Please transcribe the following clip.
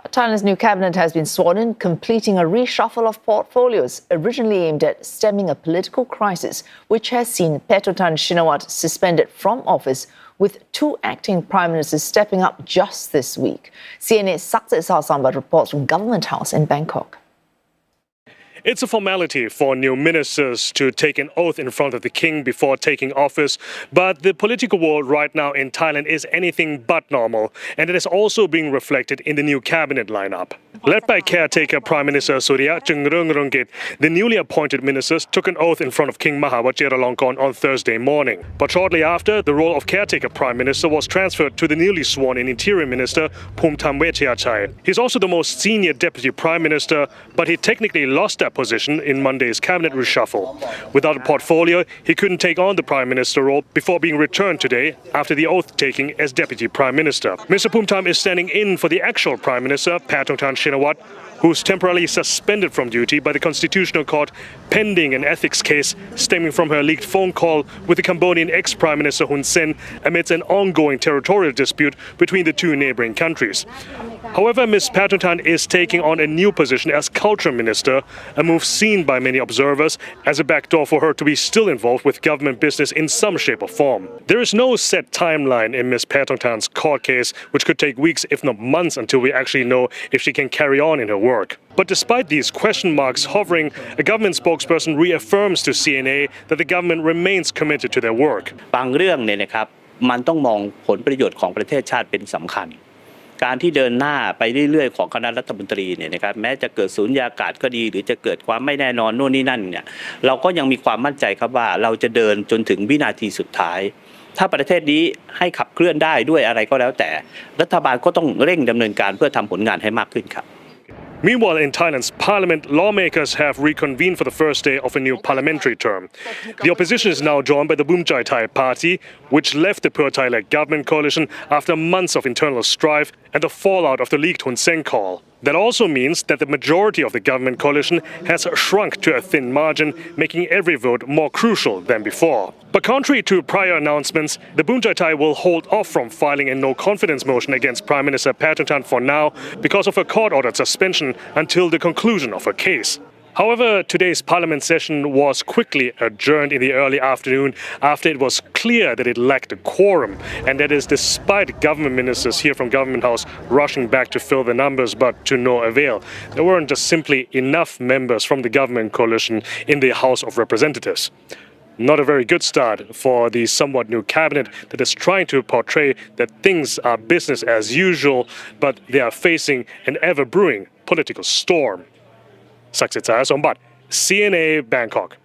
Thailand's new cabinet has been sworn in, completing a reshuffle of portfolios originally aimed at stemming a political crisis, which has seen Paetongtarn Shinawatra suspended from office, with two acting prime ministers stepping up just this week. CNA's Saksith reports from Government House in Bangkok. It's a formality for new ministers to take an oath in front of the king before taking office, but the political world right now in Thailand is anything but normal, and it is also being reflected in the new cabinet lineup. Led by caretaker Prime Minister Surya Chungrungrungit, the newly appointed ministers took an oath in front of King Maha Vajiralongkorn on Thursday morning. But shortly after, the role of caretaker Prime Minister was transferred to the newly sworn-in Interior Minister Paetongtarn Shinawatra. He's also the most senior Deputy Prime Minister, but he technically lost that position in Monday's cabinet reshuffle. Without a portfolio, he couldn't take on the Prime Minister role before being returned today after the oath-taking as Deputy Prime Minister. Mr. Paetongtarn is standing in for the actual Prime Minister, Paetongtarn Shinawatra, who's temporarily suspended from duty by the Constitutional Court pending an ethics case stemming from her leaked phone call with the Cambodian ex-Prime Minister Hun Sen amidst an ongoing territorial dispute between the two neighboring countries. However, Ms. Paetongtarn is taking on a new position as Culture Minister, a move seen by many observers as a backdoor for her to be still involved with government business in some shape or form. There is no set timeline in Ms. Paetongtarn's court case, which could take weeks if not months until we actually know if she can carry on in her work. But despite these question marks hovering, a government spokesperson reaffirms to CNA that the government remains committed to their work. บางเรื่องเนี่ยนะครับมันต้องมองผลประโยชน์ของประเทศชาติเป็นสำคัญการที่เดินหน้าไปเรื่อยๆของคณะรัฐมนตรีเนี่ยนะครับแม้จะเกิดสูญญากาศก็ดีหรือจะเกิดความไม่แน่นอนโน่นนี่นั่นเนี่ยเราก็ยังมีความมั่นใจครับว่าเราจะเดินจนถึงวินาทีสุดท้ายถ้าประเทศนี้ให้ขับเคลื่อนได้ด้วยอะไรก็แล้วแต่รัฐบาลก็ต้องเร่งดำเนินการเพื่อทำผลงานให้มากขึ้นครับ Meanwhile, in Thailand's parliament, lawmakers have reconvened for the first day of a new parliamentary term. The opposition is now joined by the Bumjai Thai party, which left the Pheu Thai-led government coalition after months of internal strife and the fallout of the leaked Hun Sen call. That also means that the majority of the government coalition has shrunk to a thin margin, making every vote more crucial than before. But contrary to prior announcements, the Bumjai Thai will hold off from filing a no-confidence motion against Prime Minister Paetongtarn for now because of a court-ordered suspension until the conclusion of her case. However, today's parliament session was quickly adjourned in the early afternoon after it was clear that it lacked a quorum, and that is despite government ministers here from Government House rushing back to fill the numbers, but to no avail. There weren't just simply enough members from the government coalition in the House of Representatives. Not a very good start for the somewhat new cabinet that is trying to portray that things are business as usual, but they are facing an ever-brewing political storm. Saksith, Saiyasombut, CNA, Bangkok.